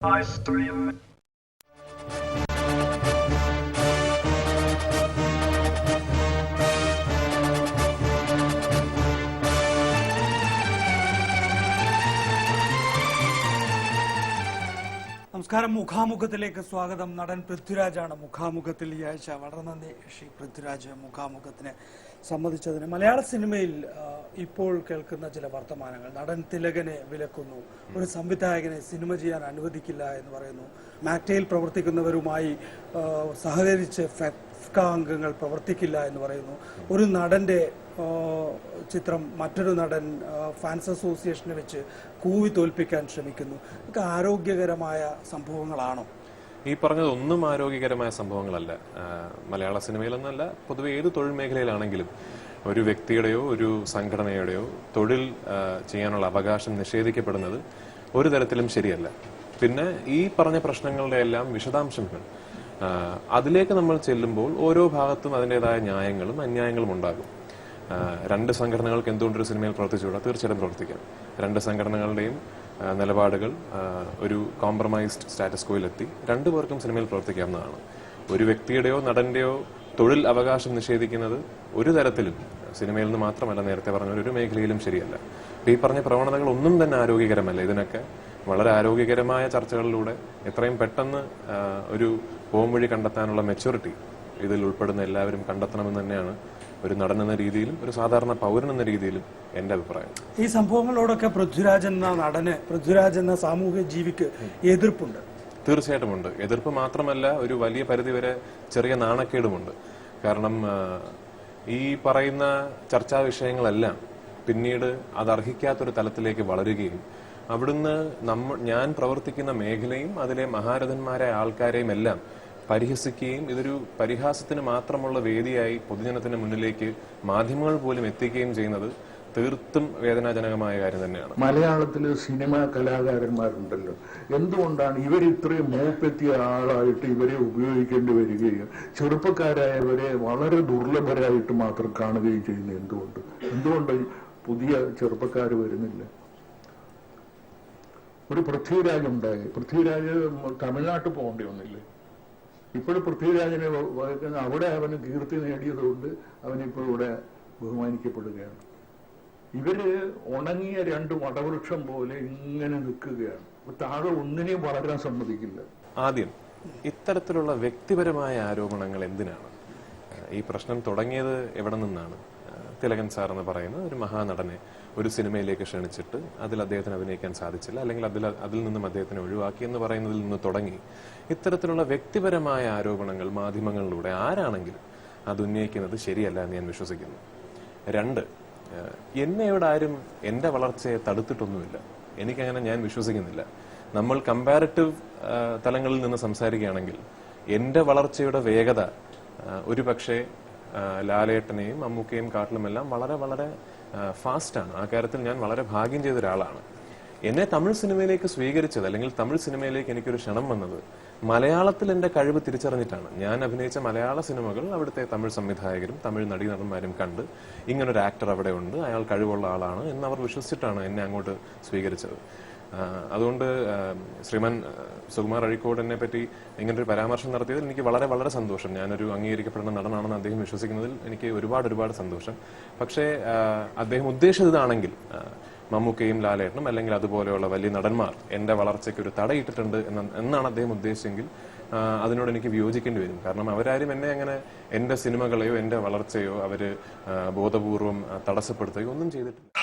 I stream. നമസ്കാരം. മുഖാമുഖത്തിലേക്ക് സ്വാഗതം. നടൻ പൃഥ്വിരാജാണ് മുഖാമുഖത്തിൽ ഈ ആഴ്ച. വളരെ നന്ദി ശ്രീ പൃഥ്വിരാജ് മുഖാമുഖത്തിന് സമ്മതിച്ചതിന്. മലയാള സിനിമയിൽ ഇപ്പോൾ കേൾക്കുന്ന ചില വർത്തമാനങ്ങൾ, നടൻ തിലകനെ വിലക്കുന്നു, ഒരു സംവിധായകനെ സിനിമ ചെയ്യാൻ അനുവദിക്കില്ല എന്ന് പറയുന്നു, മാക്ടയിൽ പ്രവർത്തിക്കുന്നവരുമായി സഹകരിച്ച് ഫെഫ്ക അംഗങ്ങൾ പ്രവർത്തിക്കില്ല എന്ന് പറയുന്നു, ഒരു നടന്റെ ചിത്രം മറ്റൊരു നടൻ ഫാൻസ് അസോസിയേഷനെ വെച്ച് കൂവി തോൽപ്പിക്കാൻ ശ്രമിക്കുന്നു. ഇതൊക്കെ ആരോഗ്യകരമായ സംഭവങ്ങളാണോ? ഈ പറഞ്ഞത് ഒന്നും ആരോഗ്യകരമായ സംഭവങ്ങളല്ല. മലയാള സിനിമയിലൊന്നല്ല, പൊതുവെ ഏത് തൊഴിൽ മേഖലയിലാണെങ്കിലും ഒരു വ്യക്തിയുടെയോ ഒരു സംഘടനയുടെയോ തൊഴിൽ ചെയ്യാനുള്ള അവകാശം നിഷേധിക്കപ്പെടുന്നത് ഒരു തരത്തിലും ശരിയല്ല. പിന്നെ ഈ പറഞ്ഞ പ്രശ്നങ്ങളുടെ എല്ലാം വിശദാംശങ്ങൾ അതിലേക്ക് നമ്മൾ ചെല്ലുമ്പോൾ ഓരോ ഭാഗത്തും അതിൻ്റെതായ ന്യായങ്ങളും അന്യായങ്ങളും ഉണ്ടാകും. രണ്ട് സംഘടനകൾക്ക് എന്തുകൊണ്ടൊരു സിനിമയിൽ പ്രവർത്തിച്ചുകൂടാ? തീർച്ചയായിട്ടും പ്രവർത്തിക്കാം. രണ്ട് സംഘടനകളുടെയും നിലപാടുകൾ ഒരു കോംപ്രമൈസ്ഡ് സ്റ്റാറ്റസ് കോയിലെത്തി രണ്ടുപേർക്കും സിനിമയിൽ പ്രവർത്തിക്കാവുന്നതാണ്. ഒരു വ്യക്തിയുടെയോ നടന്റെയോ തൊഴിൽ അവകാശം നിഷേധിക്കുന്നത് ഒരു തരത്തിലും സിനിമയിൽ നിന്ന് മാത്രമല്ല, നേരത്തെ പറഞ്ഞ ഒരു മേഖലയിലും ശരിയല്ല. ഈ പറഞ്ഞ പ്രവണതകൾ ഒന്നും തന്നെ ആരോഗ്യകരമല്ല. ഇതിനൊക്കെ വളരെ ആരോഗ്യകരമായ ചർച്ചകളിലൂടെ എത്രയും പെട്ടെന്ന് ഒരു പോംവഴി കണ്ടെത്താനുള്ള മെച്യൂരിറ്റി ഇതിൽ ഉൾപ്പെടുന്ന എല്ലാവരും കണ്ടെത്തണമെന്ന് തന്നെയാണ് ഒരു നടൻ എന്ന രീതിയിലും ഒരു സാധാരണ പൗരൻ എന്ന രീതിയിലും എന്റെ അഭിപ്രായം. ഈ സംഭവങ്ങളോടൊക്കെ പൃഥ്വിരാജ് എന്ന നടന്, പൃഥ്വിരാജ് എന്ന സാമൂഹ്യ ജീവിക്ക് എതിർപ്പുണ്ട്. തീർച്ചയായിട്ടും ഉണ്ട്. എതിർപ്പ് മാത്രമല്ല, ഒരു വലിയ പരിധിവരെ ചെറിയ നാണക്കേടുമുണ്ട്. കാരണം ഈ പറയുന്ന ചർച്ചാ വിഷയങ്ങളെല്ലാം പിന്നീട് അത് അർഹിക്കാത്തൊരു തലത്തിലേക്ക് വളരുകയും അവിടുന്ന് ഞാൻ പ്രവർത്തിക്കുന്ന മേഖലയും അതിലെ മഹാരഥന്മാരായ ആൾക്കാരെയും എല്ലാം പരിഹസിക്കുകയും ഇതൊരു പരിഹാസത്തിന് മാത്രമുള്ള വേദിയായി പൊതുജനത്തിന് മുന്നിലേക്ക് മാധ്യമങ്ങൾ പോലും എത്തിക്കുകയും ചെയ്യുന്നത് തീർത്തും വേദനാജനകമായ കാര്യം തന്നെയാണ്. മലയാളത്തില് സിനിമ കലാകാരന്മാരുണ്ടല്ലോ, എന്തുകൊണ്ടാണ് ഇവർ ഇത്രയും മൂപ്പെത്തിയ ആളായിട്ട് ഇവരെ ഉപയോഗിക്കേണ്ടി വരികയും ചെറുപ്പക്കാരായവരെ വളരെ ദുർലഭരായിട്ട് മാത്രം കാണുകയും ചെയ്യുന്നത് എന്തുകൊണ്ട് പുതിയ ചെറുപ്പക്കാർ വരുന്നില്ല? ഒരു പൃഥ്വിരാജ് ഉണ്ടായി. പൃഥ്വിരാജ് തമിഴ്നാട്ടിൽ പോകേണ്ടി വന്നില്ലേ? ഇപ്പോഴും പൃഥ്വിരാജിനെ അവിടെ അവന് കീർത്തി നേടിയതുകൊണ്ട് അവനിപ്പോൾ ഇവിടെ ബഹുമാനിക്കപ്പെടുകയാണ്. ഇവര് ഉണങ്ങിയ രണ്ട് വടവൃക്ഷം പോലെ ഇങ്ങനെ നിൽക്കുകയാണ്. താഴെ ഒന്നിനെയും വളരാൻ സമ്മതിക്കില്ല. ആദ്യം ഇത്തരത്തിലുള്ള വ്യക്തിപരമായ ആരോപണങ്ങൾ എന്തിനാണ്? ഈ പ്രശ്നം തുടങ്ങിയത് എവിടെ നിന്നാണ്? തിലകൻ സാർ എന്ന് പറയുന്ന ഒരു മഹാനടനെ ഒരു സിനിമയിലേക്ക് ക്ഷണിച്ചിട്ട് അതിൽ അദ്ദേഹത്തിന് അഭിനയിക്കാൻ സാധിച്ചില്ല, അല്ലെങ്കിൽ അതിൽ നിന്നും അദ്ദേഹത്തിനെ ഒഴിവാക്കി എന്ന് പറയുന്നതിൽ നിന്ന് തുടങ്ങി ഇത്തരത്തിലുള്ള വ്യക്തിപരമായ ആരോപണങ്ങൾ മാധ്യമങ്ങളിലൂടെ ആരാണെങ്കിലും അത് ഉന്നയിക്കുന്നത് ശരിയല്ല എന്ന് ഞാൻ വിശ്വസിക്കുന്നു. രണ്ട്, എന്നെ ഇവിടെ ആരും എന്റെ വളർച്ചയെ തടുത്തിട്ടൊന്നുമില്ല. എനിക്കങ്ങനെ ഞാൻ വിശ്വസിക്കുന്നില്ല. നമ്മൾ കമ്പാരിറ്റീവ് തലങ്ങളിൽ നിന്ന് സംസാരിക്കുകയാണെങ്കിൽ എന്റെ വളർച്ചയുടെ വേഗത ഒരു പക്ഷേ ലാലേട്ടനെയും മമ്മൂക്കയും കാട്ടിലുമെല്ലാം വളരെ വളരെ ഫാസ്റ്റാണ്. ആ കാര്യത്തിൽ ഞാൻ വളരെ ഭാഗ്യം ചെയ്ത ഒരാളാണ്. എന്നെ തമിഴ് സിനിമയിലേക്ക് സ്വീകരിച്ചത്, അല്ലെങ്കിൽ തമിഴ് സിനിമയിലേക്ക് എനിക്കൊരു ക്ഷണം വന്നത് മലയാളത്തിൽ എന്റെ കഴിവ് തിരിച്ചറിഞ്ഞിട്ടാണ്. ഞാൻ അഭിനയിച്ച മലയാള സിനിമകൾ അവിടുത്തെ തമിഴ് സംവിധായകരും തമിഴ് നടീനടന്മാരും കണ്ട് ഇങ്ങനൊരു ആക്ടർ അവിടെ ഉണ്ട്, അയാൾ കഴിവുള്ള ആളാണ് എന്നവർ വിശ്വസിച്ചിട്ടാണ് എന്നെ അങ്ങോട്ട് സ്വീകരിച്ചത്. അതുകൊണ്ട് ശ്രീമാൻ സുകുമാർ അഴീക്കോട് എന്നെ പറ്റി ഇങ്ങനൊരു പരാമർശം നടത്തിയതിൽ എനിക്ക് വളരെ വളരെ സന്തോഷം. ഞാനൊരു അംഗീകരിക്കപ്പെടുന്ന നടനാണെന്ന് അദ്ദേഹം വിശ്വസിക്കുന്നതിൽ എനിക്ക് ഒരുപാട് സന്തോഷം. പക്ഷേ അദ്ദേഹം ഉദ്ദേശിച്ചതാണെങ്കിൽ മമ്മൂക്കയും ലാലേട്ടനും അല്ലെങ്കിൽ അതുപോലെയുള്ള വലിയ നടന്മാർ എന്റെ വളർച്ചയ്ക്ക് ഒരു തടയിട്ടിട്ടുണ്ട് എന്നാണ് അദ്ദേഹം ഉദ്ദേശിച്ചെങ്കിൽ അതിനോട് എനിക്ക് വിയോജിക്കേണ്ടി വരും. കാരണം അവരാരും എന്നെ അങ്ങനെ എന്റെ സിനിമകളെയോ എന്റെ വളർച്ചയോ അവര് ബോധപൂർവം തടസ്സപ്പെടുത്തുകയോ ഒന്നും ചെയ്തിട്ടില്ല.